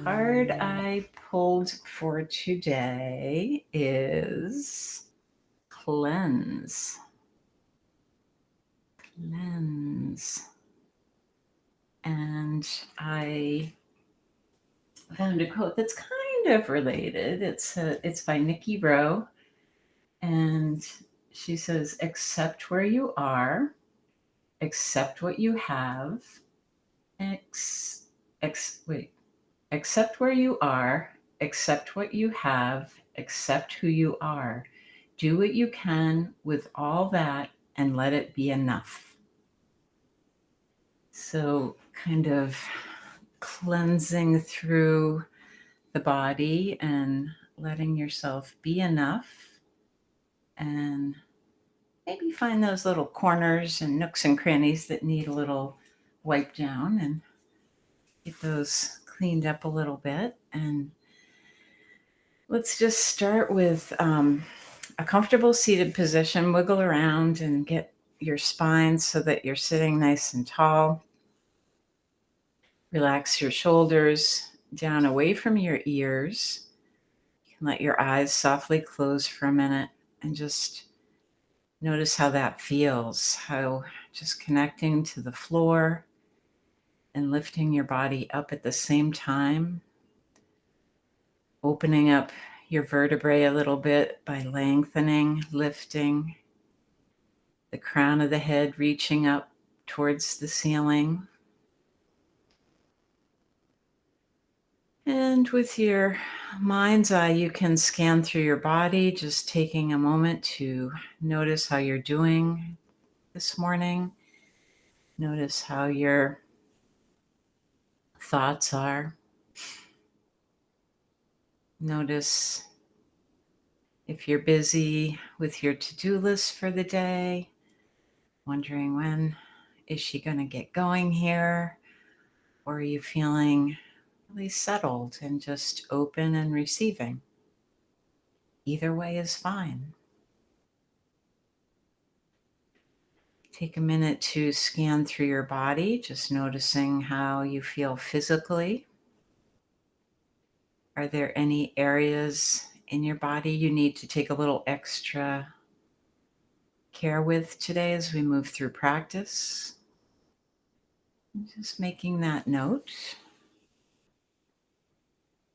card I pulled for today is Cleanse. Cleanse. And I found a quote that's kind of related. It's by Nikki Rowe, and she says, "Accept where you are, accept what you have, accept where you are, accept what you have, accept who you are. Do what you can with all that and let it be enough." So, kind of cleansing through the body and letting yourself be enough, and maybe find those little corners and nooks and crannies that need a little wipe down and get those cleaned up a little bit. And let's just start with a comfortable seated position. Wiggle around and get your spine so that you're sitting nice and tall. Relax your shoulders down away from your ears. You can let your eyes softly close for a minute and just notice how that feels, how just connecting to the floor and lifting your body up at the same time, opening up your vertebrae a little bit by lengthening, lifting the crown of the head, reaching up towards the ceiling. And with your mind's eye, you can scan through your body, just taking a moment to notice how you're doing this morning. Notice how your thoughts are. Notice if you're busy with your to-do list for the day, wondering when is she going to get going here? Or are you feeling really settled and just open and receiving? Either way is fine. Take a minute to scan through your body, just noticing how you feel physically. Are there any areas in your body you need to take a little extra care with today as we move through practice? Just making that note.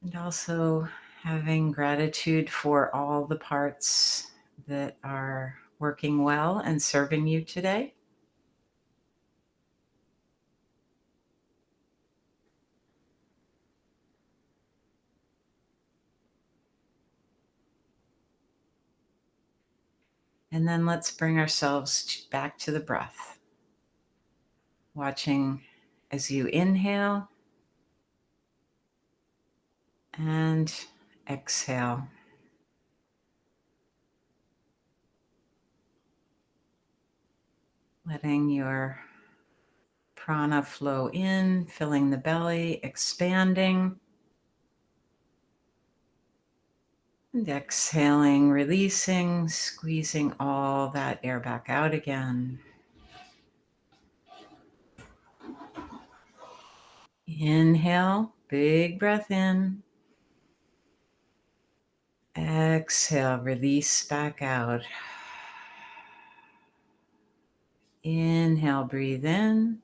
And also having gratitude for all the parts that are working well and serving you today. And then let's bring ourselves back to the breath. Watching as you inhale and exhale. Letting your prana flow in, filling the belly, expanding. And exhaling, releasing, squeezing all that air back out again. Inhale, big breath in. Exhale, release back out. Inhale, breathe in.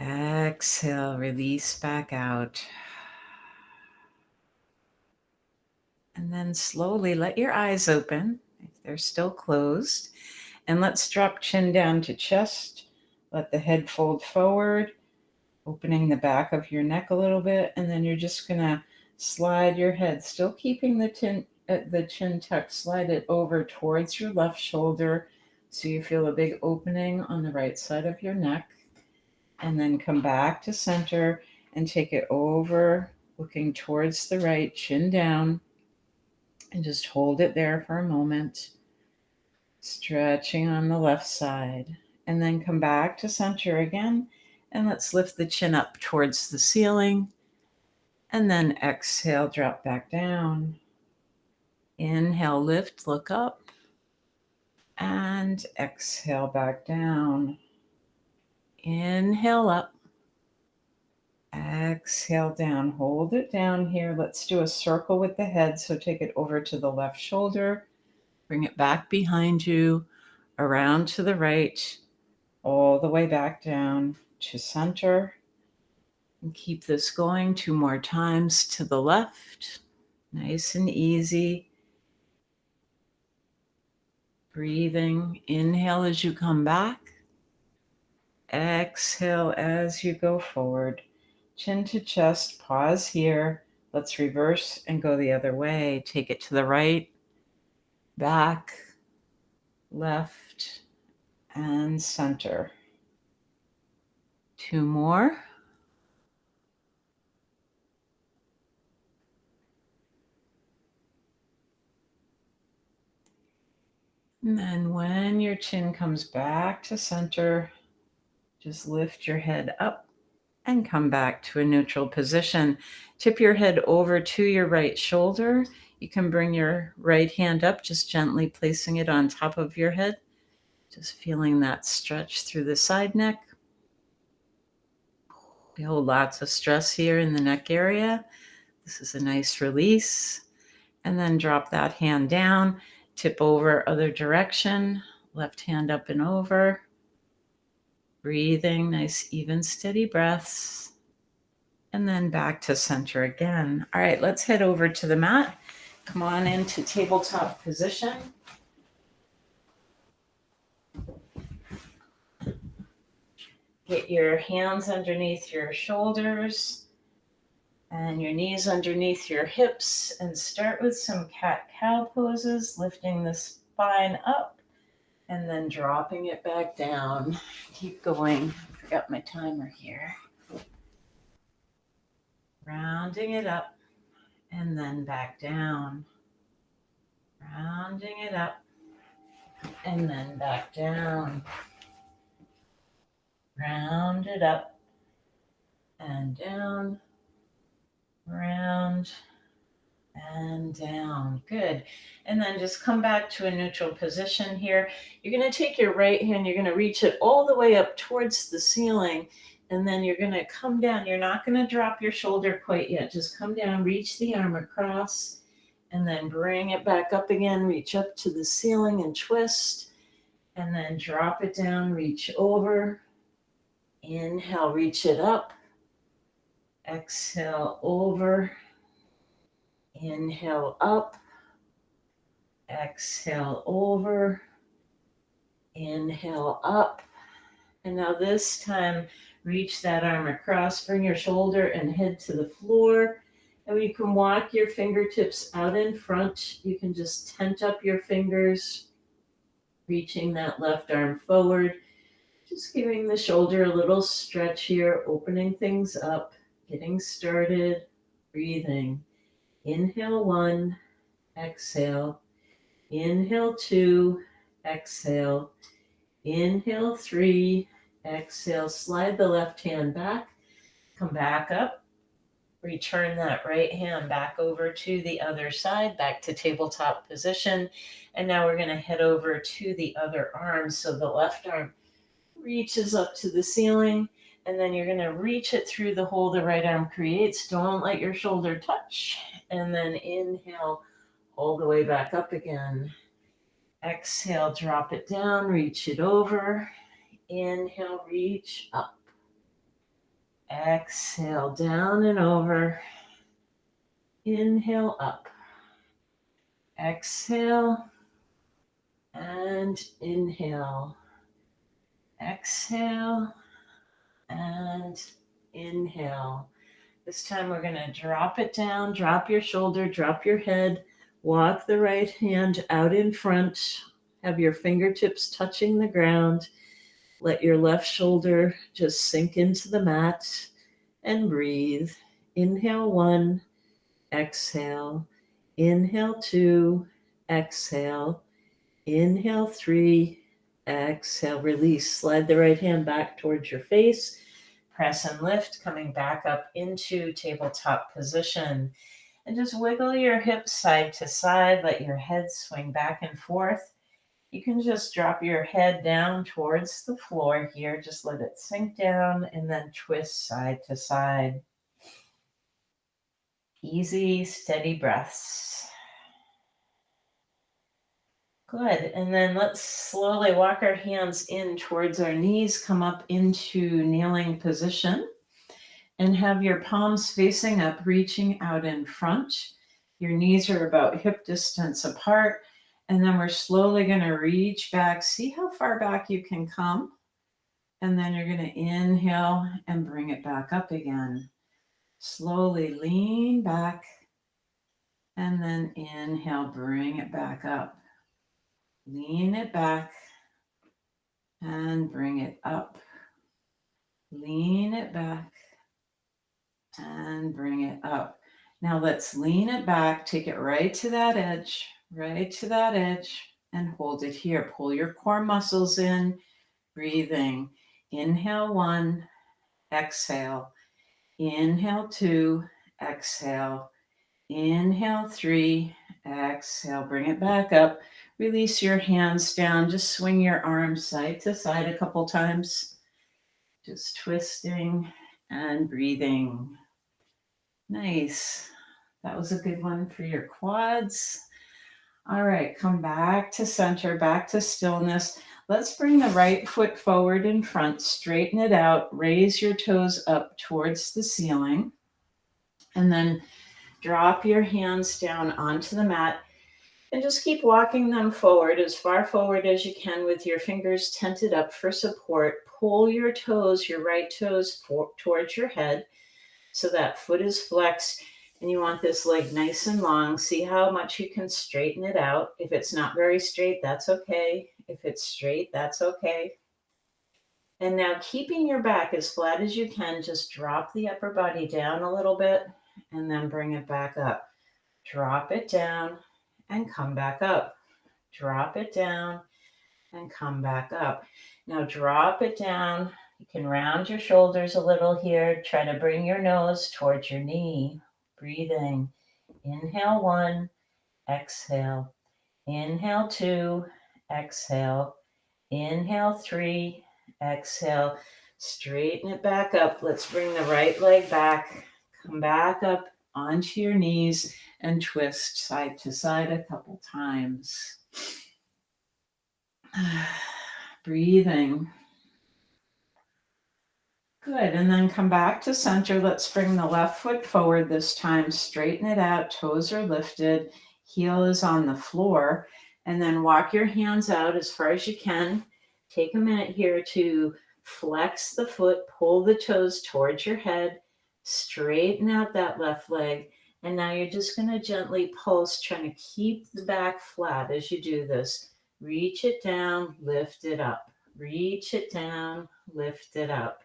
Exhale, release back out. And then slowly let your eyes open if they're still closed. And let's drop chin down to chest. Let the head fold forward, opening the back of your neck a little bit. And then you're just going to slide your head, still keeping the chin tucked, slide it over towards your left shoulder so you feel a big opening on the right side of your neck. And then come back to center and take it over, looking towards the right, chin down. And just hold it there for a moment, stretching on the left side. And then come back to center again. And let's lift the chin up towards the ceiling. And then exhale, drop back down. Inhale, lift, look up. And exhale back down. Inhale up. Exhale down. Hold it down here. Let's do a circle with the head. So take it over to the left shoulder. Bring it back behind you, around to the right, all the way back down to center. And keep this going 2 more times to the left. Nice and easy. Breathing. Inhale as you come back. Exhale as you go forward. Chin to chest. Pause here. Let's reverse and go the other way. Take it to the right, back, left, and center. 2 more. And then when your chin comes back to center, just lift your head up and come back to a neutral position. Tip your head over to your right shoulder. You can bring your right hand up, just gently placing it on top of your head. Just feeling that stretch through the side neck. Feel lots of stress here in the neck area. This is a nice release. And then drop that hand down, tip over other direction, left hand up and over. Breathing, nice, even, steady breaths. And then back to center again. All right, let's head over to the mat. Come on into tabletop position. Get your hands underneath your shoulders and your knees underneath your hips, and start with some cat-cow poses, lifting the spine up and then dropping it back down. Keep going. I forgot my timer here. Rounding it up and then back down. Rounding it up and then back down. Round it up and down. Round and down. Good. And then just come back to a neutral position here. You're going to take your right hand, you're going to reach it all the way up towards the ceiling, and then you're going to come down. You're not going to drop your shoulder quite yet. Just come down, reach the arm across, and then bring it back up again. Reach up to the ceiling and twist, and then drop it down, reach over. Inhale, reach it up. Exhale, over. Inhale, up. Exhale, over. Inhale, up. And now this time, reach that arm across, bring your shoulder and head to the floor. And you can walk your fingertips out in front. You can just tent up your fingers, reaching that left arm forward. Just giving the shoulder a little stretch here, opening things up, getting started, breathing. Inhale 1, exhale. Inhale 2, exhale. Inhale 3, exhale. Slide the left hand back, come back up. Return that right hand back over to the other side, back to tabletop position. And now we're going to head over to the other arm. So the left arm reaches up to the ceiling, and then you're going to reach it through the hole the right arm creates. Don't let your shoulder touch. And then inhale all the way back up again. Exhale, drop it down, reach it over. Inhale, reach up. Exhale, down and over. Inhale, up. Exhale and inhale. Exhale and inhale. This time we're going to drop it down, drop your shoulder, drop your head, walk the right hand out in front, have your fingertips touching the ground. Let your left shoulder just sink into the mat and breathe. Inhale 1, exhale. Inhale 2, exhale. Inhale 3, exhale. Release. Slide the right hand back towards your face. Press and lift, coming back up into tabletop position. And just wiggle your hips side to side. Let your head swing back and forth. You can just drop your head down towards the floor here. Just let it sink down and then twist side to side. Easy, steady breaths. Good. And then let's slowly walk our hands in towards our knees, come up into kneeling position, and have your palms facing up, reaching out in front. Your knees are about hip distance apart. And then we're slowly going to reach back. See how far back you can come. And then you're going to inhale and bring it back up again. Slowly lean back. And then inhale, bring it back up. Lean it back and bring it up. Lean it back and bring it up. Now let's lean it back, take it right to that edge, and hold it here. Pull your core muscles in, breathing. Inhale 1, exhale. Inhale 2, exhale. Inhale 3, exhale. Bring it back up. Release your hands down. Just swing your arms side to side a couple times. Just twisting and breathing. Nice. That was a good one for your quads. All right, come back to center, back to stillness. Let's bring the right foot forward in front, straighten it out, raise your toes up towards the ceiling, and then drop your hands down onto the mat and just keep walking them forward as far forward as you can with your fingers tented up for support. Pull your toes, your right toes towards your head so that foot is flexed, and you want this leg nice and long. See how much you can straighten it out. If it's not very straight, that's okay. If it's straight, that's okay. And now keeping your back as flat as you can, just drop the upper body down a little bit and then bring it back up. Drop it down and come back up. Drop it down and come back up. Now drop it down. You can round your shoulders a little here. Try to bring your nose towards your knee. Breathing. Inhale 1, exhale. Inhale 2, exhale. Inhale 3, exhale. Straighten it back up. Let's bring the right leg back. Come back up onto your knees and twist side to side a couple times. Breathing. Good. And then come back to center. Let's bring the left foot forward this time. Straighten it out. Toes are lifted. Heel is on the floor. And then walk your hands out as far as you can. Take a minute here to flex the foot. Pull the toes towards your head. Straighten out that left leg. And now you're just going to gently pulse, trying to keep the back flat as you do this. Reach it down, lift it up. Reach it down, lift it up.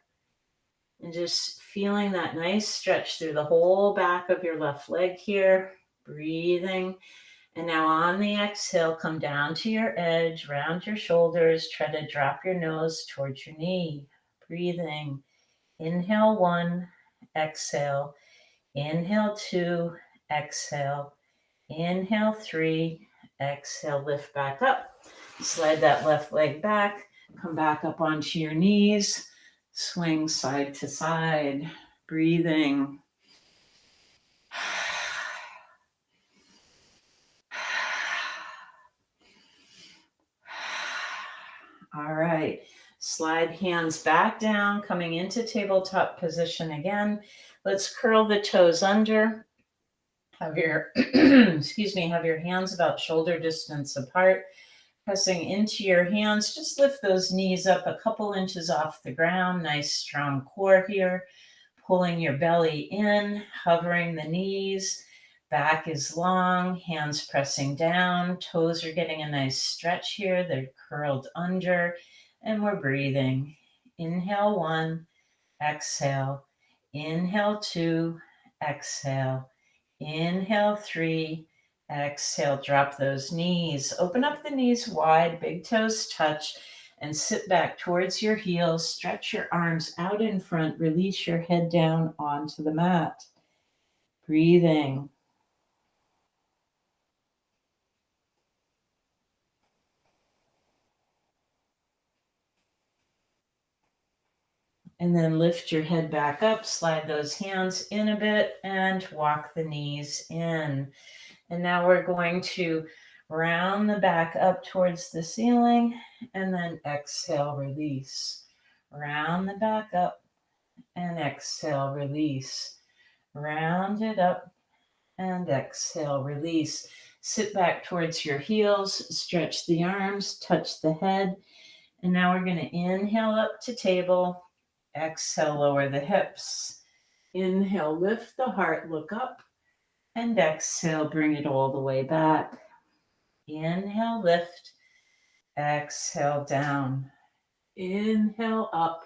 And just feeling that nice stretch through the whole back of your left leg here. Breathing. And now on the exhale, come down to your edge, round your shoulders. Try to drop your nose towards your knee. Breathing. Inhale 1, exhale. Inhale 2, exhale. Inhale 3, exhale, lift back up. Slide that left leg back. Come back up onto your knees. Swing side to side. Breathing. All right. Slide hands back down, coming into tabletop position again. Let's curl the toes under. Have your, have your hands about shoulder distance apart. Pressing into your hands, just lift those knees up a couple inches off the ground. Nice strong core here. Pulling your belly in, hovering the knees. Back is long, hands pressing down. Toes are getting a nice stretch here. They're curled under, and we're breathing. Inhale 1, exhale. Inhale 2, exhale. Inhale 3, exhale. Drop those knees. Open up the knees wide, big toes touch, and sit back towards your heels. Stretch your arms out in front. Release your head down onto the mat. Breathing. And then lift your head back up, slide those hands in a bit, and walk the knees in. And now we're going to round the back up towards the ceiling, and then exhale, release. Round the back up, and exhale, release. Round it up, and exhale, release. Sit back towards your heels, stretch the arms, touch the head. And now we're going to inhale up to table. Exhale, lower the hips. Inhale, lift the heart, look up. And exhale, bring it all the way back. Inhale, lift. Exhale, down. Inhale, up.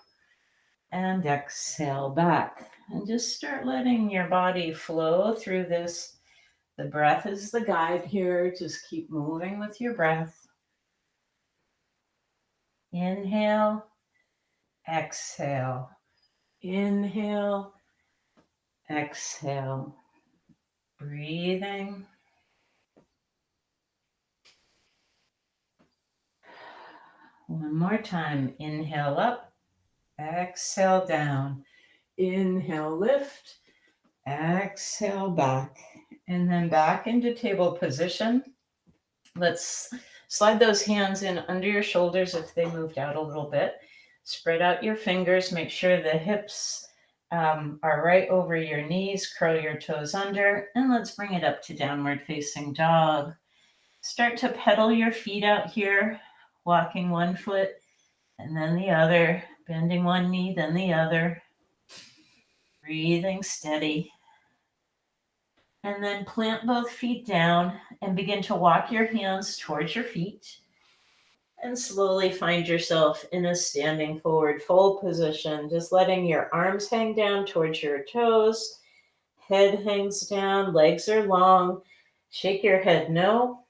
And exhale, back. And just start letting your body flow through this. The breath is the guide here. Just keep moving with your breath. Inhale. Exhale. Inhale. Exhale. Breathing. One more time. Inhale up. Exhale down. Inhale, lift. Exhale back. And then back into table position. Let's slide those hands in under your shoulders if they moved out a little bit. Spread out your fingers. Make sure the hips are right over your knees. Curl your toes under. And let's bring it up to downward facing dog. Start to pedal your feet out here, walking one foot and then the other, bending one knee, then the other. Breathing steady. And then plant both feet down and begin to walk your hands towards your feet. And slowly find yourself in a standing forward fold position, just letting your arms hang down towards your toes. Head hangs down, legs are long. Shake your head no.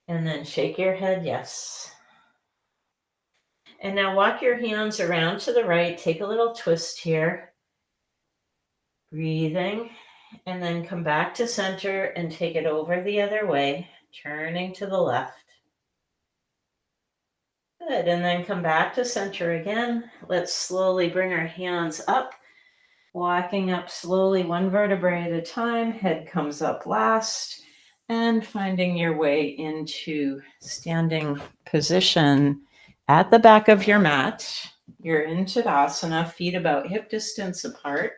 And then shake your head yes. And now walk your hands around to the right. Take a little twist here. Breathing. And then come back to center and take it over the other way, turning to the left. Good. And then come back to center again. Let's slowly bring our hands up, walking up slowly, one vertebrae at a time. Head comes up last, and finding your way into standing position at the back of your mat. You're in Tadasana, feet about hip distance apart.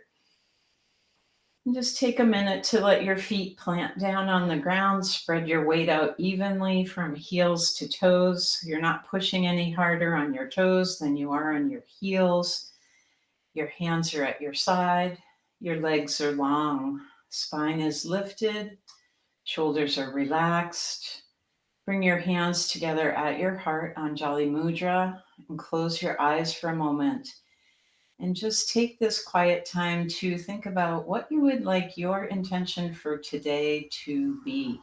And just take a minute to let your feet plant down on the ground. Spread your weight out evenly from heels to toes. You're not pushing any harder on your toes than you are on your heels. Your hands are at your side. Your legs are long. Spine is lifted. Shoulders are relaxed. Bring your hands together at your heart, Anjali Mudra, and close your eyes for a moment. And just take this quiet time to think about what you would like your intention for today to be.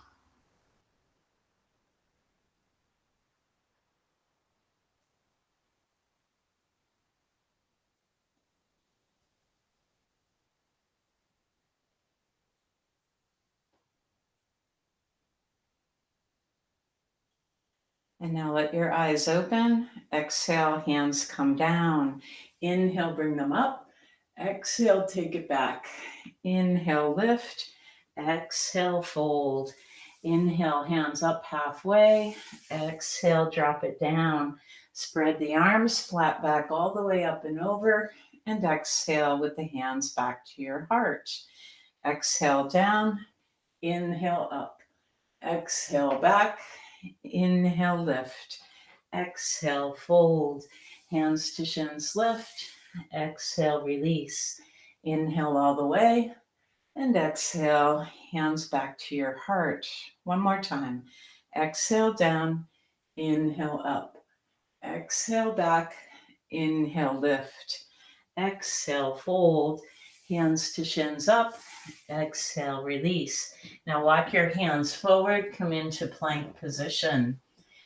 And now let your eyes open. Exhale, hands come down. Inhale, bring them up. Exhale, take it back. Inhale, lift. Exhale, fold. Inhale, hands up halfway. Exhale, drop it down. Spread the arms flat back all the way up and over. And exhale with the hands back to your heart. Exhale down. Inhale up. Exhale back. Inhale, lift. Exhale, fold. Hands to shins, lift. Exhale, release. Inhale all the way. And exhale, hands back to your heart. One more time. Exhale down. Inhale up. Exhale back. Inhale, lift. Exhale, fold. Hands to shins up. Exhale, release. Now walk your hands forward, come into plank position.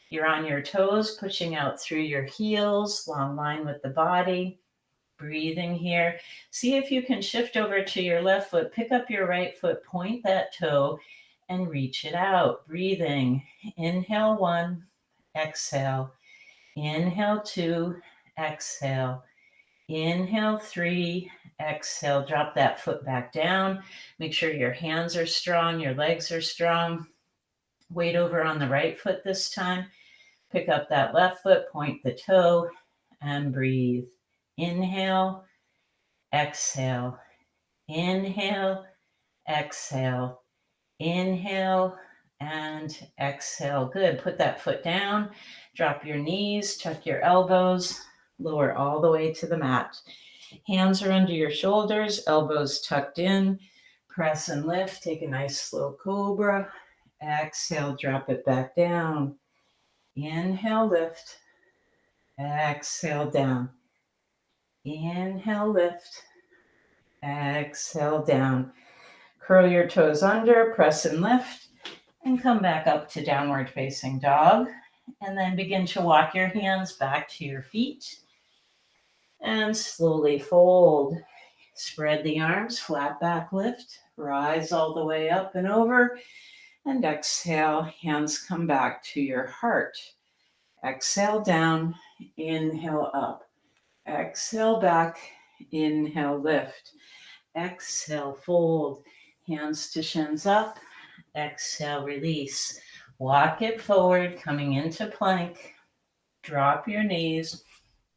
You're on your toes, pushing out through your heels, long line with the body. Breathing here. See if you can shift over to your left foot, pick up your right foot, point that toe, and reach it out. Breathing. Inhale 1, exhale. Inhale 2, exhale. Inhale, 3, exhale, drop that foot back down. Make sure your hands are strong, your legs are strong. Weight over on the right foot this time. Pick up that left foot, point the toe, and breathe. Inhale, exhale, inhale, exhale, inhale, and exhale. Good. Put that foot down, drop your knees, tuck your elbows, lower all the way to the mat. Hands are under your shoulders, elbows tucked in. Press and lift. Take a nice slow cobra. Exhale, drop it back down. Inhale, lift. Exhale, down. Inhale, lift. Exhale, down. Curl your toes under, press and lift, and come back up to downward facing dog. And then begin to walk your hands back to your feet. And slowly fold. Spread the arms, flat back lift. Rise all the way up and over. And exhale, hands come back to your heart. Exhale down, inhale up. Exhale back, inhale lift. Exhale fold, hands to shins up. Exhale release. Walk it forward, coming into plank. Drop your knees.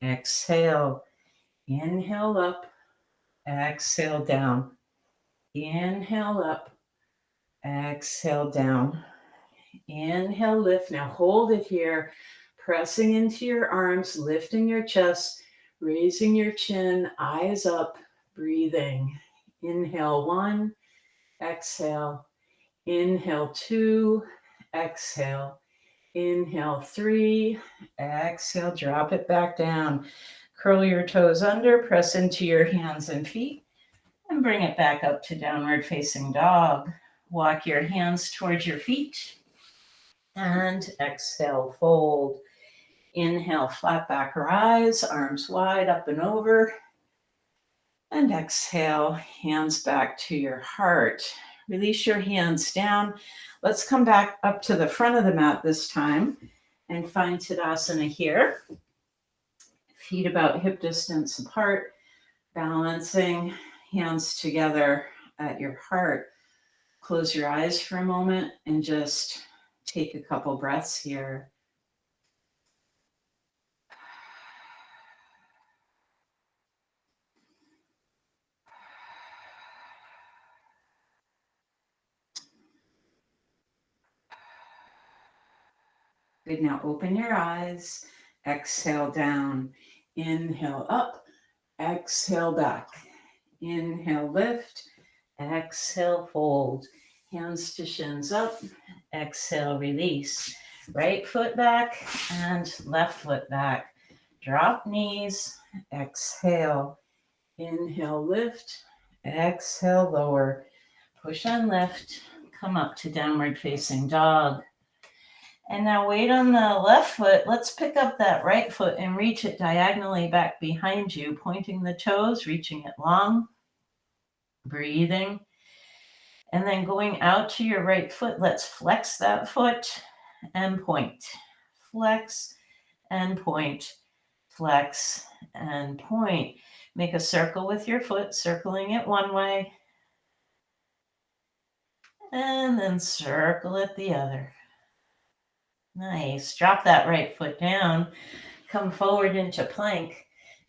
Exhale, inhale up. Exhale down. Inhale up. Exhale down. Inhale, lift. Now hold it here, pressing into your arms, lifting your chest, raising your chin, eyes up, breathing. Inhale 1, exhale. Inhale 2, exhale. Inhale 3, exhale. Drop it back down. Curl your toes under, press into your hands and feet, and bring it back up to downward facing dog. Walk your hands towards your feet. And exhale, fold. Inhale, flat back rise, arms wide up and over. And exhale, hands back to your heart. Release your hands down. Let's come back up to the front of the mat this time and find Tadasana here. Feet about hip distance apart, balancing, hands together at your heart. Close your eyes for a moment and just take a couple breaths here. Good, now open your eyes, exhale down, inhale up, exhale back, inhale lift, exhale fold, hands to shins up, exhale release, right foot back and left foot back, drop knees, exhale, inhale lift, exhale lower, push and lift, come up to downward facing dog. And now weight on the left foot. Let's pick up that right foot and reach it diagonally back behind you, pointing the toes, reaching it long, breathing. And then going out to your right foot, let's flex that foot and point. Flex and point. Flex and point. Make a circle with your foot, circling it one way. And then circle it the other. Nice. Drop that right foot down. Come forward into plank.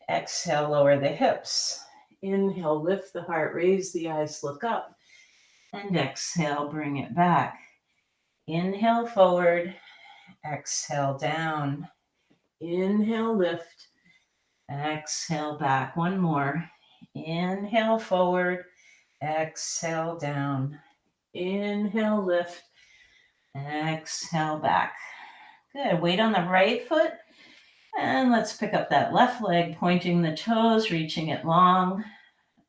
Exhale, lower the hips. Inhale, lift the heart, raise the eyes, look up. And exhale, bring it back. Inhale, forward. Exhale, down. Inhale, lift. Exhale, back. One more. Inhale, forward. Exhale, down. Inhale, lift. Exhale, back. Good. Weight on the right foot. And let's pick up that left leg, pointing the toes, reaching it long.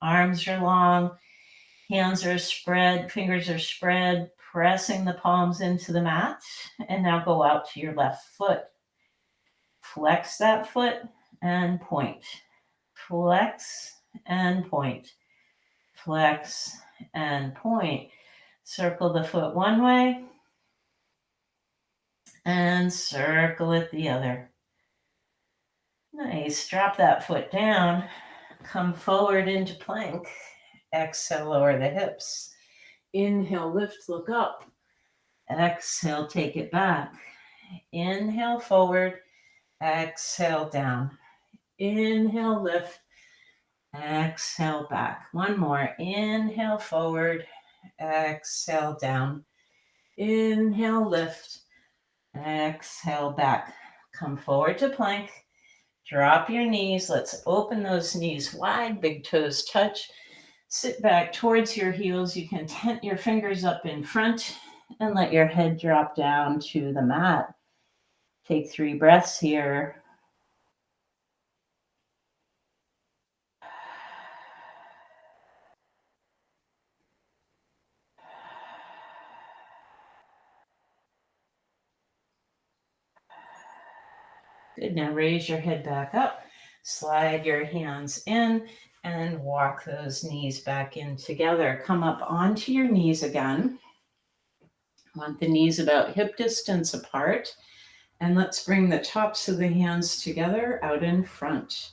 Arms are long. Hands are spread. Fingers are spread. Pressing the palms into the mat. And now go out to your left foot. Flex that foot and point. Flex and point. Flex and point. Circle the foot one way. And circle it the other. Nice. Drop that foot down. Come forward into plank. Exhale, lower the hips. Inhale, lift, look up. Exhale, take it back. Inhale, forward. Exhale, down. Inhale, lift. Exhale, back. One more. Inhale, forward. Exhale, down. Inhale, lift. Exhale, back. Come forward to plank. Drop your knees. Let's open those knees wide. Big toes touch. Sit back towards your heels. You can tent your fingers up in front and let your head drop down to the mat. Take 3 breaths here. Good. Now raise your head back up. Slide your hands in and walk those knees back in together. Come up onto your knees again. Want the knees about hip distance apart. And let's bring the tops of the hands together out in front.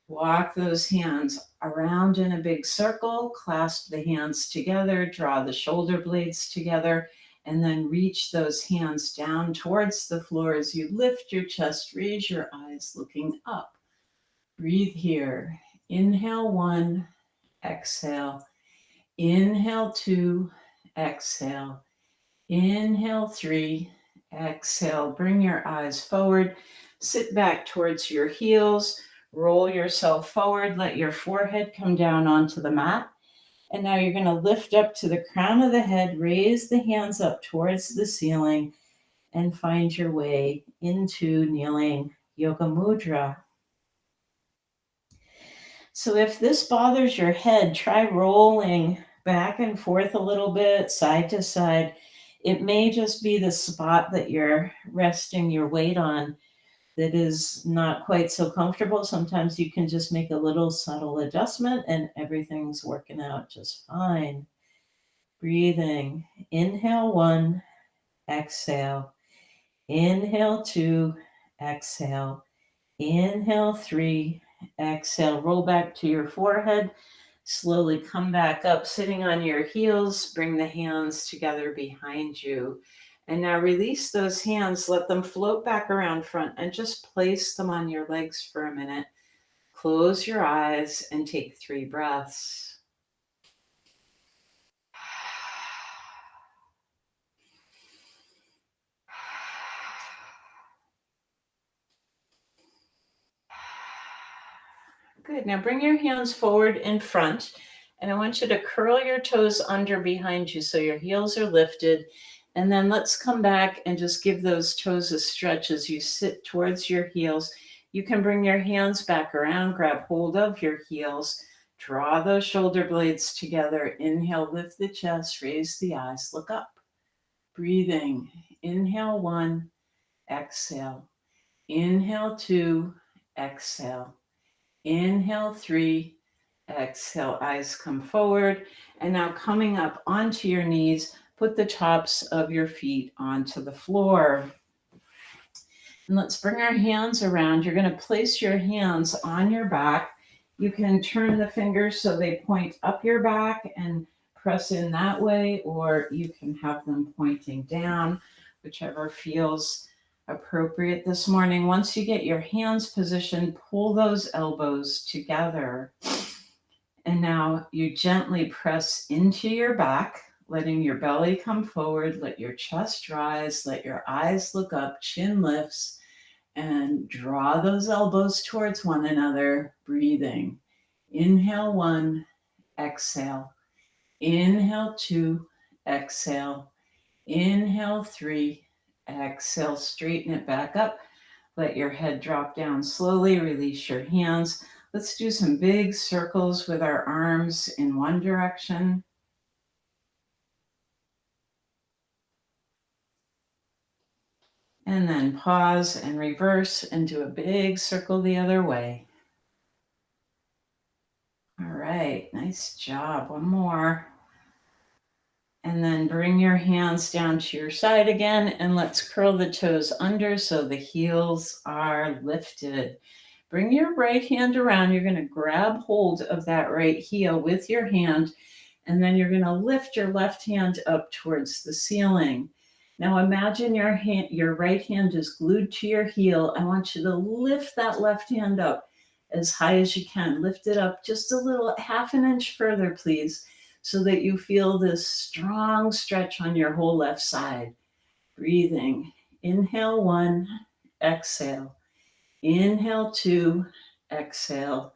Walk those hands around in a big circle. Clasp the hands together. Draw the shoulder blades together. And then reach those hands down towards the floor as you lift your chest, raise your eyes looking up. Breathe here. Inhale 1, exhale. Inhale 2, exhale. Inhale 3, exhale. Bring your eyes forward. Sit back towards your heels. Roll yourself forward. Let your forehead come down onto the mat. And now you're going to lift up to the crown of the head, raise the hands up towards the ceiling, and find your way into kneeling yoga mudra. So if this bothers your head, try rolling back and forth a little bit, side to side. It may just be the spot that you're resting your weight on that is not quite so comfortable. Sometimes you can just make a little subtle adjustment and everything's working out just fine. Breathing. Inhale 1, exhale. Inhale 2, exhale. Inhale 3, exhale. Roll back to your forehead. Slowly come back up, sitting on your heels. Bring the hands together behind you. And now release those hands. Let them float back around front and just place them on your legs for a minute. Close your eyes and take 3 breaths. Good. Now bring your hands forward in front, and I want you to curl your toes under behind you so your heels are lifted. And then let's come back and just give those toes a stretch as you sit towards your heels. You can bring your hands back around, grab hold of your heels, draw those shoulder blades together. Inhale, lift the chest, raise the eyes, look up. Breathing. Inhale 1, exhale. Inhale 2, exhale. Inhale 3, exhale, eyes come forward. And now coming up onto your knees, put the tops of your feet onto the floor. And let's bring our hands around. You're going to place your hands on your back. You can turn the fingers so they point up your back and press in that way, or you can have them pointing down, whichever feels appropriate this morning. Once you get your hands positioned, pull those elbows together. And now you gently press into your back, letting your belly come forward. Let your chest rise. Let your eyes look up. Chin lifts. And draw those elbows towards one another. Breathing. Inhale 1, exhale. Inhale 2, exhale. Inhale 3, exhale. Straighten it back up. Let your head drop down slowly. Release your hands. Let's do some big circles with our arms in one direction. And then pause and reverse and do a big circle the other way. All right, nice job. One more. And then bring your hands down to your side again, and let's curl the toes under so the heels are lifted. Bring your right hand around. You're going to grab hold of that right heel with your hand, and then you're going to lift your left hand up towards the ceiling. Now imagine your right hand is glued to your heel. I want you to lift that left hand up as high as you can. Lift it up just a little, half an inch further, please, so that you feel this strong stretch on your whole left side. Breathing. Inhale 1, exhale. Inhale 2, exhale.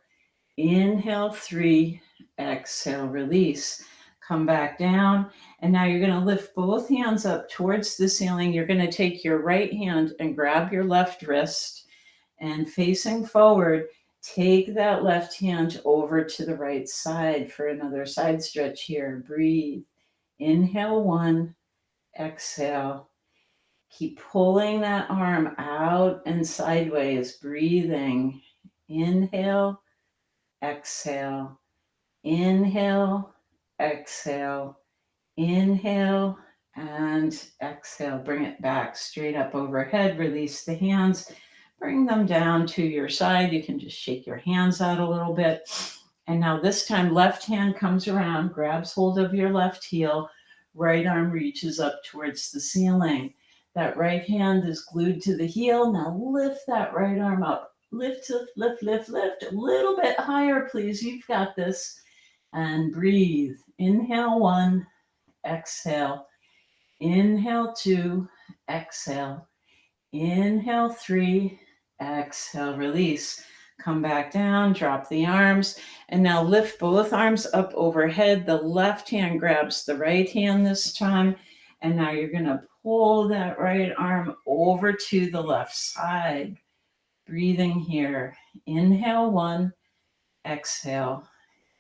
Inhale 3, exhale, release. Come back down. And now you're going to lift both hands up towards the ceiling. You're going to take your right hand and grab your left wrist, and facing forward, take that left hand over to the right side for another side stretch here. Breathe. Inhale 1, exhale. Keep pulling that arm out and sideways, breathing. Inhale, exhale. Inhale, exhale. Inhale and exhale. Bring it back straight up overhead. Release the hands. Bring them down to your side. You can just shake your hands out a little bit. And now this time, left hand comes around, grabs hold of your left heel. Right arm reaches up towards the ceiling. That right hand is glued to the heel. Now lift that right arm up. Lift, lift, lift, lift. A little bit higher, please. You've got this. And breathe. Inhale 1, exhale. Inhale 2, exhale. Inhale 3, exhale, release. Come back down, drop the arms, and now lift both arms up overhead. The left hand grabs the right hand this time, and now you're going to pull that right arm over to the left side. Breathing here. Inhale 1, exhale.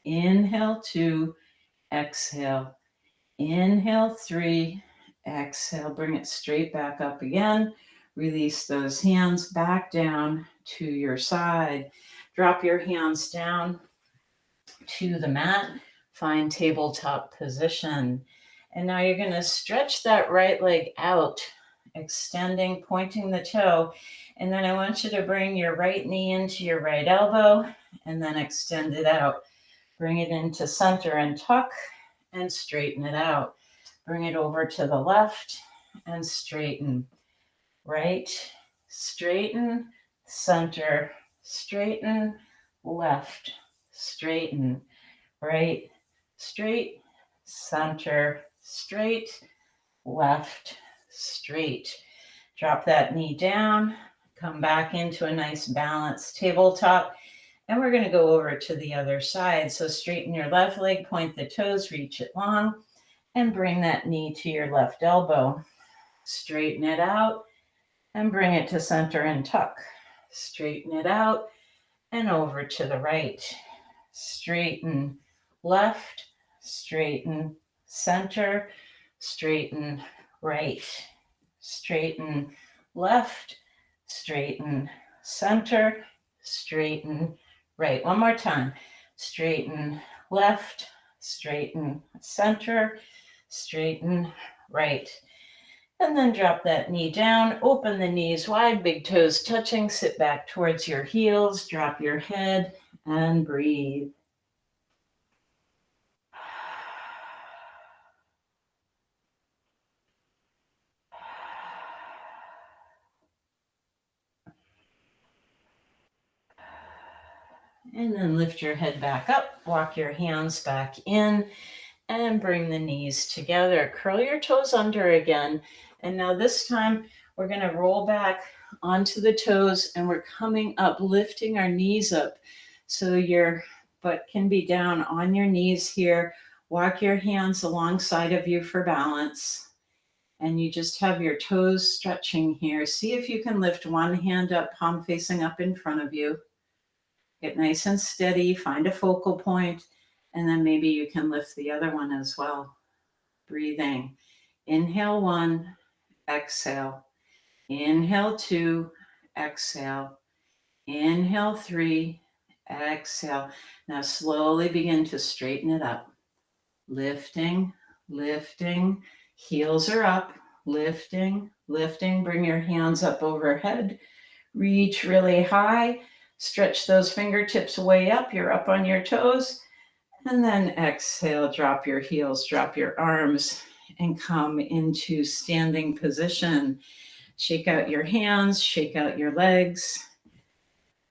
Inhale 2, exhale. Inhale 3, exhale. Bring it straight back up again. Release those hands back down to your side. Drop your hands down to the mat. Find tabletop position. And now you're going to stretch that right leg out, extending, pointing the toe. And then I want you to bring your right knee into your right elbow and then extend it out. Bring it into center and tuck and straighten it out. Bring it over to the left and straighten. Right, straighten, center, straighten, left, straighten, right, straight, center, straight, left, straight. Drop that knee down, come back into a nice balanced tabletop, and we're going to go over to the other side. So straighten your left leg, point the toes, reach it long, and bring that knee to your left elbow. Straighten it out and bring it to center and tuck. Straighten it out and over to the right. Straighten left, straighten center, straighten right. Straighten left, straighten center, straighten right. One more time. Straighten left, straighten center, straighten right. And then drop that knee down, open the knees wide, big toes touching, sit back towards your heels, drop your head, and breathe. And then lift your head back up, walk your hands back in, and bring the knees together. Curl your toes under again. And now this time, we're going to roll back onto the toes, and we're coming up, lifting our knees up so your butt can be down on your knees here. Walk your hands alongside of you for balance. And you just have your toes stretching here. See if you can lift one hand up, palm facing up in front of you. Get nice and steady, find a focal point, and then maybe you can lift the other one as well. Breathing. Inhale 1, exhale. Inhale 2, exhale. Inhale 3, exhale. Now slowly begin to straighten it up. Lifting, lifting, heels are up, lifting, lifting. Bring your hands up overhead. Reach really high. Stretch those fingertips way up. You're up on your toes. And then exhale, drop your heels, drop your arms, and come into standing position. Shake out your hands, shake out your legs,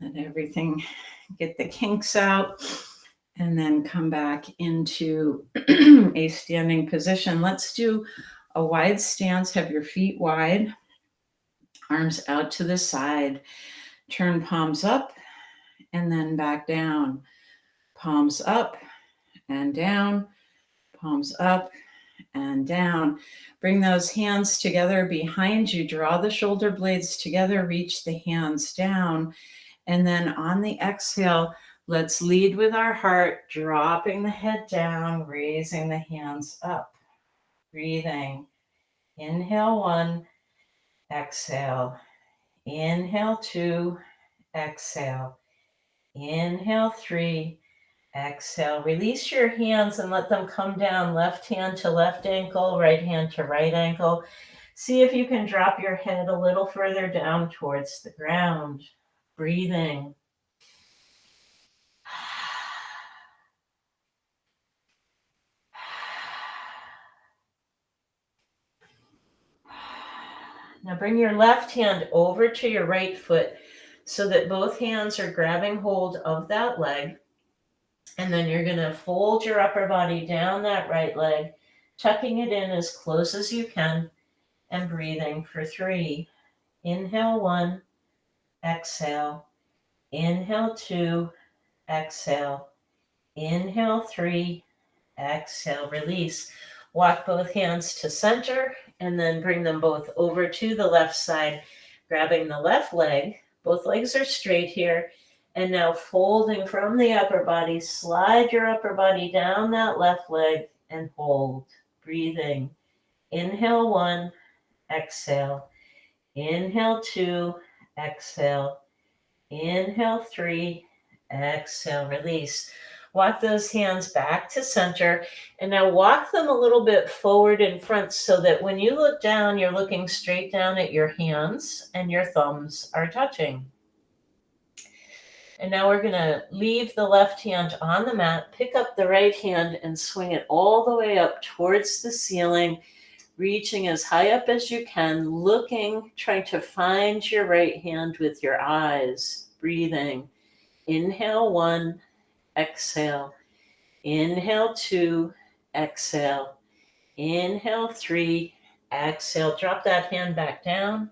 let everything get the kinks out, and then come back into a standing position. Let's do a wide stance. Have your feet wide, arms out to the side. Turn palms up and then back down. Palms up and down, palms up and down. Bring those hands together behind you. Draw the shoulder blades together, reach the hands down. And then on the exhale, let's lead with our heart, dropping the head down, raising the hands up. Breathing. Inhale 1, exhale. Inhale 2, exhale. Inhale 3, exhale. Release your hands and let them come down. Left hand to left ankle, right hand to right ankle. See if you can drop your head a little further down towards the ground. Breathing. Now bring your left hand over to your right foot so that both hands are grabbing hold of that leg. And then you're going to fold your upper body down that right leg, tucking it in as close as you can, and breathing for 3. Inhale 1, exhale. Inhale 2, exhale. Inhale 3, exhale. Release. Walk both hands to center and then bring them both over to the left side, grabbing the left leg. Both legs are straight here. And now folding from the upper body, slide your upper body down that left leg and hold. Breathing. Inhale 1, exhale. Inhale 2, exhale. Inhale 3, exhale. Release. Walk those hands back to center, and now walk them a little bit forward in front so that when you look down, you're looking straight down at your hands and your thumbs are touching. And now we're going to leave the left hand on the mat, pick up the right hand and swing it all the way up towards the ceiling, reaching as high up as you can, looking, trying to find your right hand with your eyes. Breathing. Inhale 1, exhale. Inhale 2, exhale. Inhale 3, exhale. Drop that hand back down.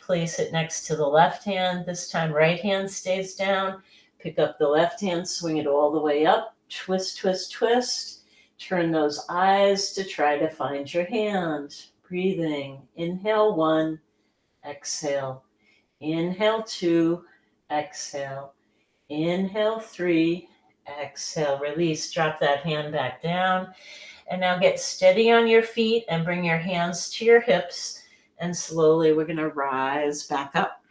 Place it next to the left hand. This time right hand stays down. Pick up the left hand, swing it all the way up. Twist, twist, twist. Turn those eyes to try to find your hand. Breathing. Inhale 1, exhale. Inhale 2, exhale. Inhale 3, exhale. Release. Drop that hand back down. And now get steady on your feet and bring your hands to your hips. And slowly we're going to rise back up.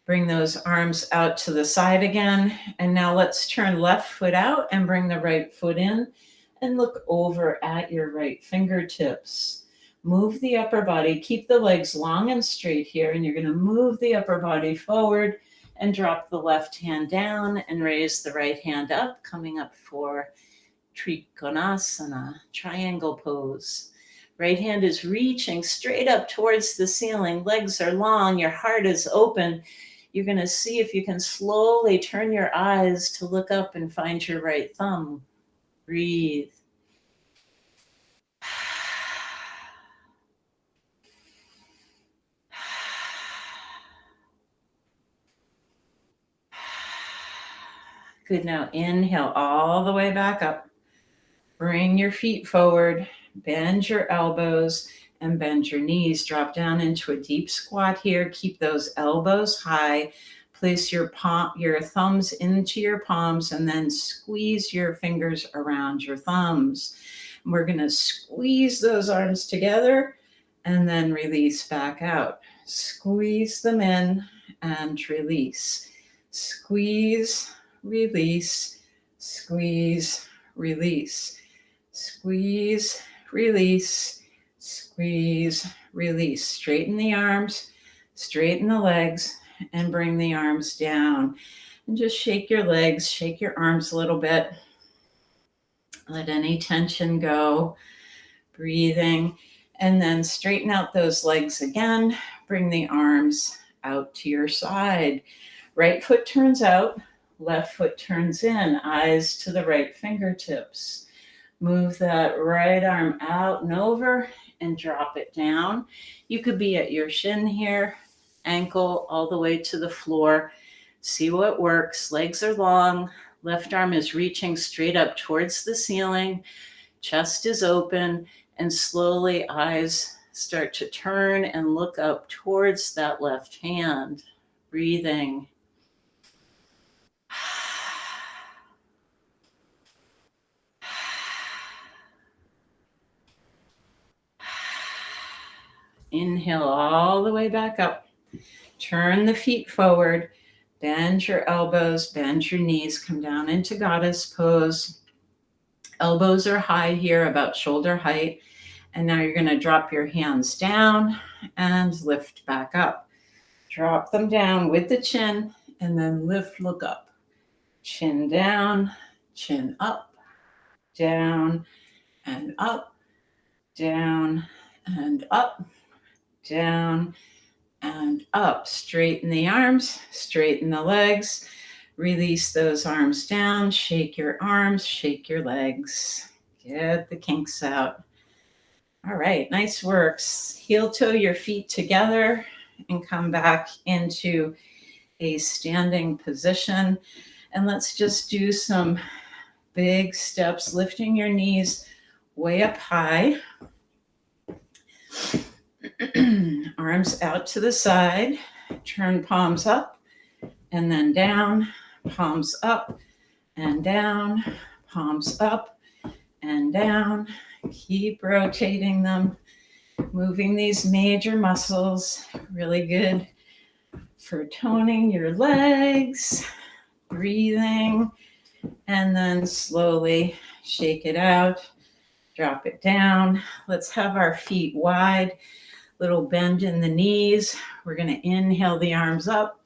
Bring those arms out to the side again. And now let's turn left foot out and bring the right foot in and look over at your right fingertips. Move the upper body. Keep the legs long and straight here. And you're going to move the upper body forward and drop the left hand down and raise the right hand up, coming up for Trikonasana, triangle pose. Right hand is reaching straight up towards the ceiling. Legs are long. Your heart is open. You're going to see if you can slowly turn your eyes to look up and find your right thumb. Breathe. Good. Now inhale all the way back up. Bring your feet forward. Bend your elbows and bend your knees. Drop down into a deep squat here. Keep those elbows high. Place your thumbs into your palms and then squeeze your fingers around your thumbs. And we're going to squeeze those arms together and then release back out. Squeeze them in and release. Squeeze, release, squeeze, release. Squeeze, release, squeeze, release. Straighten the arms, straighten the legs, and bring the arms down. And just shake your legs, shake your arms a little bit. Let any tension go. Breathing. And then straighten out those legs again. Bring the arms out to your side. Right foot turns out, left foot turns in, eyes to the right fingertips. Move that right arm out and over and drop it down. You could be at your shin here, ankle all the way to the floor. See what works. Legs are long. Left arm is reaching straight up towards the ceiling. Chest is open, and slowly eyes start to turn and look up towards that left hand. Breathing. Inhale all the way back up. Turn the feet forward. Bend your elbows, bend your knees. Come down into goddess pose. Elbows are high here, about shoulder height. And now you're going to drop your hands down and lift back up. Drop them down with the chin and then lift, look up. Chin down, chin up, down and up, down and up, down and up. Straighten the arms, straighten the legs. Release those arms down, shake your arms, shake your legs. Get the kinks out. All right, nice work. Heel toe your feet together and come back into a standing position. And let's just do some big steps, lifting your knees way up high. Arms out to the side. Turn palms up and then down. Palms up and down. Palms up and down. Keep rotating them, moving these major muscles. Really good for toning your legs. Breathing, and then slowly shake it out. Drop it down. Let's have our feet wide. Little bend in the knees. We're going to inhale the arms up.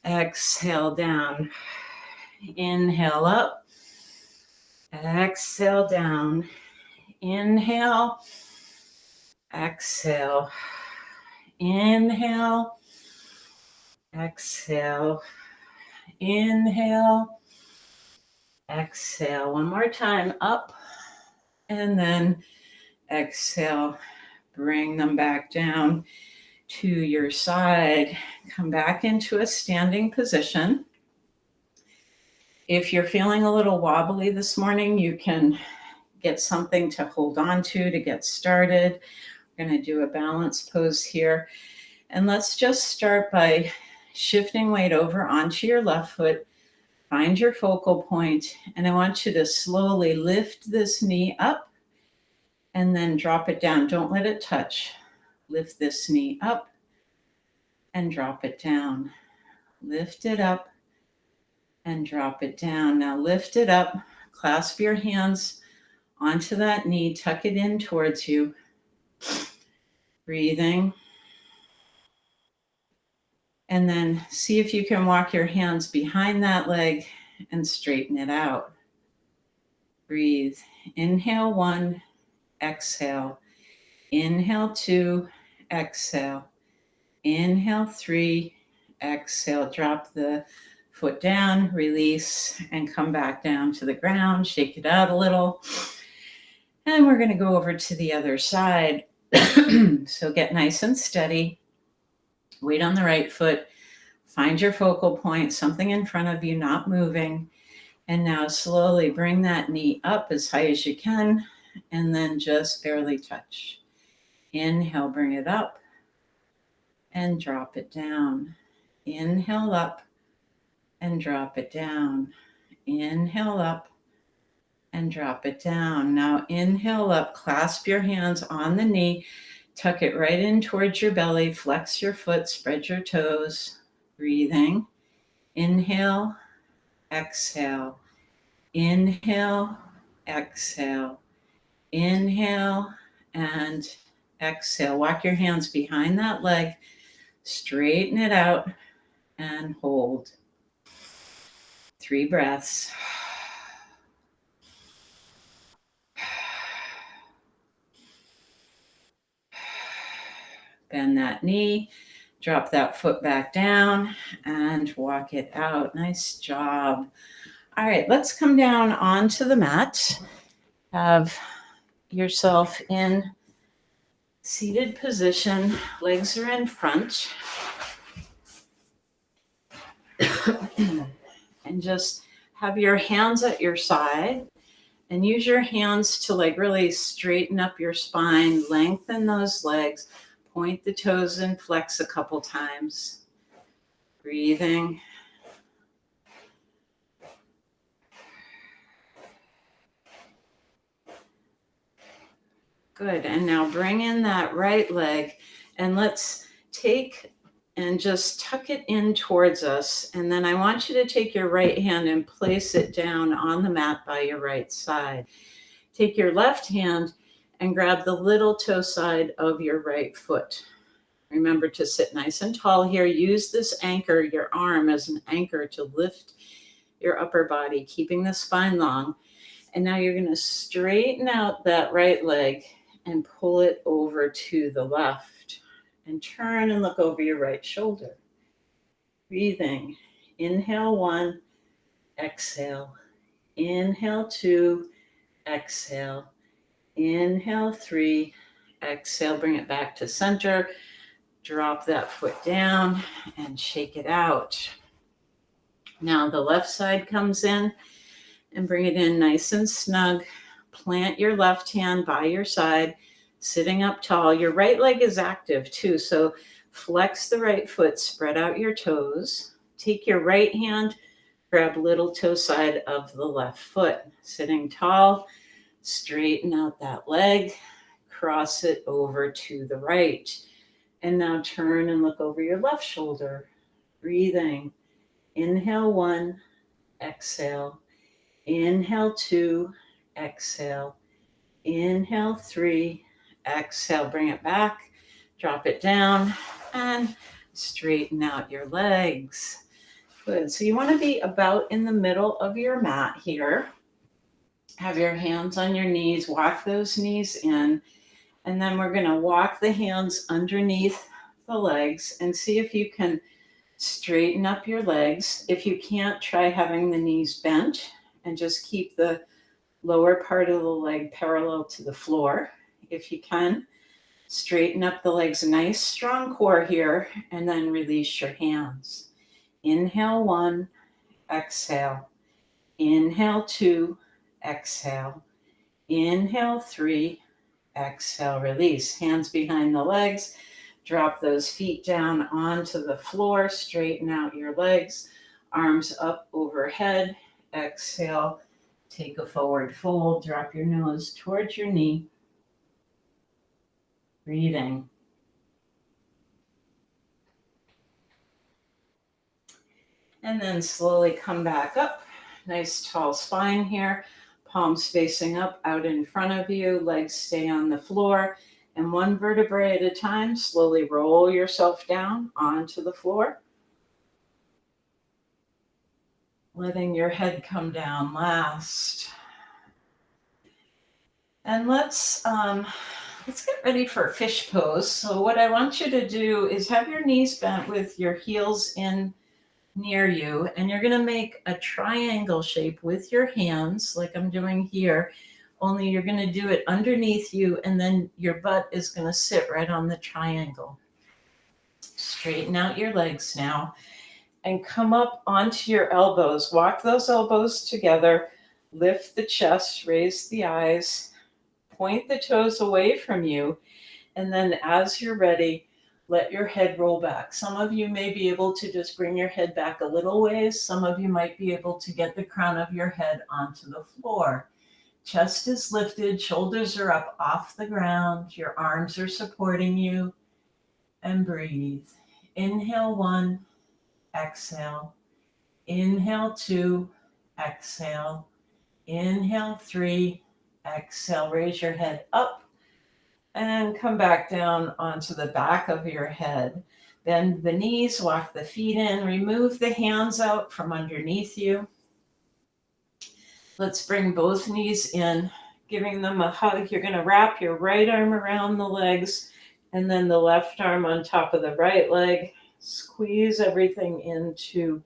Exhale down. Inhale up. Exhale down. Inhale. Exhale. Inhale. Exhale. Inhale. Exhale. One more time. Up. And then exhale. Bring them back down to your side. Come back into a standing position. If you're feeling a little wobbly this morning, you can get something to hold on to get started. We're going to do a balance pose here. And let's just start by shifting weight over onto your left foot. Find your focal point. And I want you to slowly lift this knee up and then drop it down. Don't let it touch. Lift this knee up and drop it down. Lift it up and drop it down. Now lift it up. Clasp your hands onto that knee. Tuck it in towards you. Breathing. And then see if you can walk your hands behind that leg and straighten it out. Breathe. Inhale 1, exhale. Inhale 2, exhale. Inhale 3, exhale. Drop the foot down, release, and come back down to the ground. Shake it out a little. And we're going to go over to the other side. So get nice and steady. Weight on the right foot. Find your focal point, something in front of you, not moving. And now slowly bring that knee up as high as you can, and then just barely touch. Inhale, bring it up, and drop it down. Inhale up, and drop it down. Inhale up, and drop it down. Now inhale up, clasp your hands on the knee, tuck it right in towards your belly, flex your foot, spread your toes. Breathing. Inhale, exhale. Inhale, exhale. Inhale and exhale. Walk your hands behind that leg. Straighten it out and hold. 3 breaths. Bend that knee, drop that foot back down, and walk it out. Nice job. All right, let's come down onto the mat. Have yourself in seated position. Legs are in front. And just have your hands at your side. And use your hands to really straighten up your spine, lengthen those legs, point the toes and flex a couple times. Breathing. Good. And now bring in that right leg and let's take and just tuck it in towards us. And then I want you to take your right hand and place it down on the mat by your right side. Take your left hand and grab the little toe side of your right foot. Remember to sit nice and tall here. Use this anchor, your arm, as an anchor to lift your upper body, keeping the spine long. And now you're going to straighten out that right leg and pull it over to the left. And turn and look over your right shoulder. Breathing. Inhale 1, exhale. Inhale 2, exhale. Inhale 3, exhale. Bring it back to center. Drop that foot down and shake it out. Now the left side comes in and bring it in nice and snug. Plant your left hand by your side, sitting up tall. Your right leg is active too, so flex the right foot, spread out your toes. Take your right hand, grab little toe side of the left foot. Sitting tall, straighten out that leg, cross it over to the right. And now turn and look over your left shoulder. Breathing. Inhale 1, exhale. Inhale 2, exhale. Inhale 3, exhale. Bring it back, drop it down, and straighten out your legs. Good. So you want to be about in the middle of your mat here. Have your hands on your knees, walk those knees in, and then we're going to walk the hands underneath the legs and see if you can straighten up your legs. If you can't, try having the knees bent and just keep the lower part of the leg parallel to the floor. If you can, straighten up the legs. Nice strong core here, and then release your hands. Inhale 1, exhale. Inhale 2, exhale. Inhale 3, exhale, release. Hands behind the legs. Drop those feet down onto the floor. Straighten out your legs. Arms up overhead. Exhale. Take a forward fold. Drop your nose towards your knee. Breathing. And then slowly come back up. Nice tall spine here. Palms facing up, out in front of you. Legs stay on the floor. And one vertebrae at a time, slowly roll yourself down onto the floor. Letting your head come down last. And let's get ready for fish pose. So what I want you to do is have your knees bent with your heels in near you, and you're going to make a triangle shape with your hands like I'm doing here, only you're going to do it underneath you, and then your butt is going to sit right on the triangle. Straighten out your legs now and come up onto your elbows. Walk those elbows together, lift the chest, raise the eyes, point the toes away from you, and then as you're ready, let your head roll back. Some of you may be able to just bring your head back a little ways. Some of you might be able to get the crown of your head onto the floor. Chest is lifted, shoulders are up off the ground, your arms are supporting you, and breathe. Inhale 1, exhale. Inhale 2, exhale. Inhale 3, exhale. Raise your head up and come back down onto the back of your head. Bend the knees, walk the feet in, remove the hands out from underneath you. Let's bring both knees in, giving them a hug. You're going to wrap your right arm around the legs and then the left arm on top of the right leg. Squeeze everything into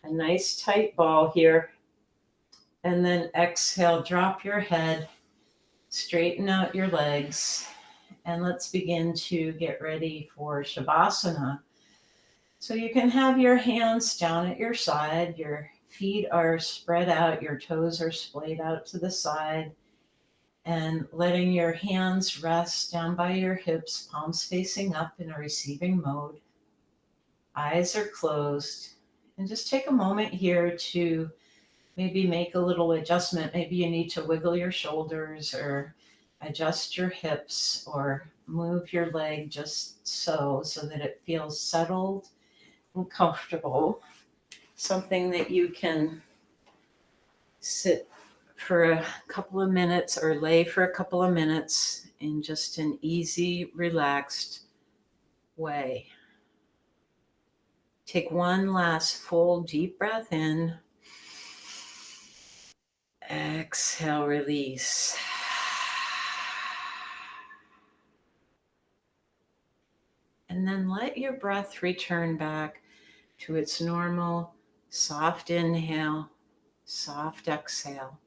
a nice tight ball here. And then exhale, drop your head, straighten out your legs, and let's begin to get ready for Shavasana. So you can have your hands down at your side, your feet are spread out, your toes are splayed out to the side, and letting your hands rest down by your hips, palms facing up in a receiving mode. Eyes are closed, and just take a moment here to maybe make a little adjustment. Maybe you need to wiggle your shoulders or adjust your hips or move your leg just so that it feels settled and comfortable. Something that you can sit for a couple of minutes or lay for a couple of minutes in just an easy, relaxed way. Take one last full deep breath in. Exhale, release. And then let your breath return back to its normal soft inhale, soft exhale.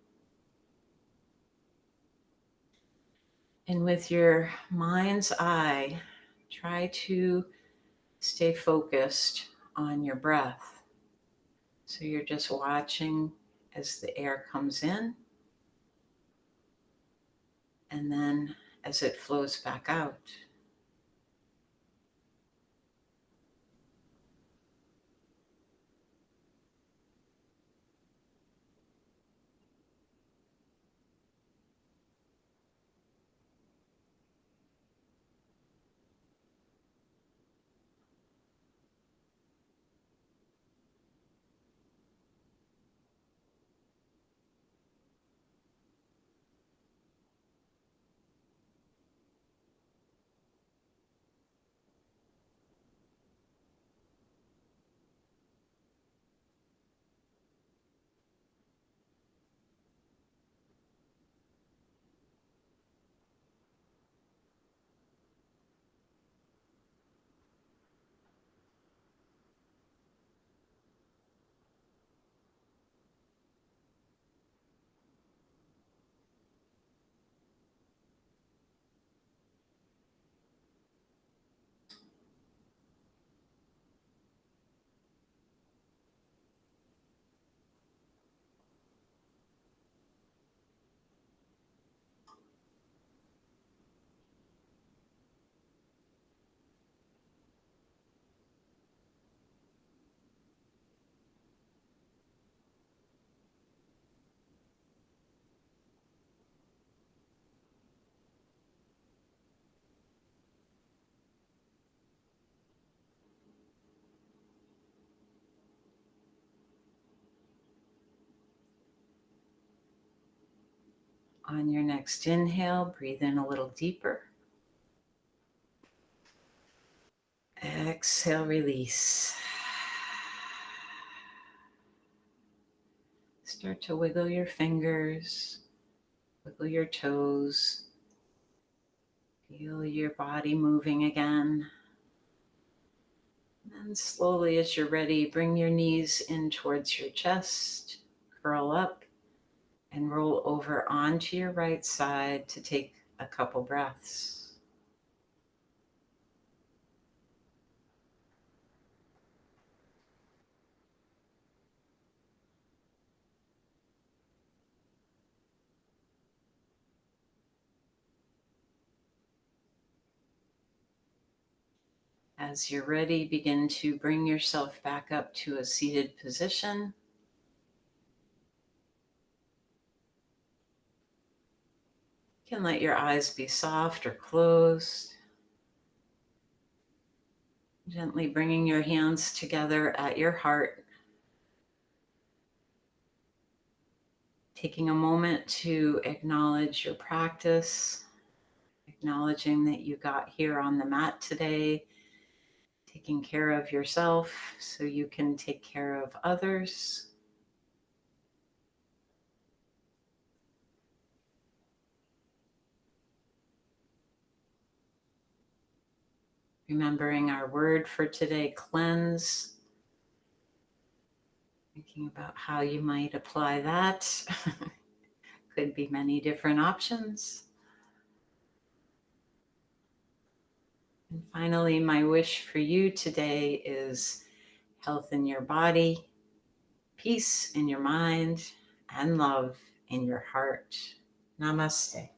And with your mind's eye, try to stay focused on your breath. So you're just watching as the air comes in and then as it flows back out. On your next inhale, breathe in a little deeper. Exhale, release. Start to wiggle your fingers, wiggle your toes. Feel your body moving again. And slowly, as you're ready, bring your knees in towards your chest, curl up, and roll over onto your right side to take a couple breaths. As you're ready, begin to bring yourself back up to a seated position. You can let your eyes be soft or closed. Gently bringing your hands together at your heart. Taking a moment to acknowledge your practice, acknowledging that you got here on the mat today. taking care of yourself so you can take care of others. Remembering our word for today, cleanse. Thinking about how you might apply that. Could be many different options. And finally, my wish for you today is health in your body, peace in your mind, and love in your heart. Namaste.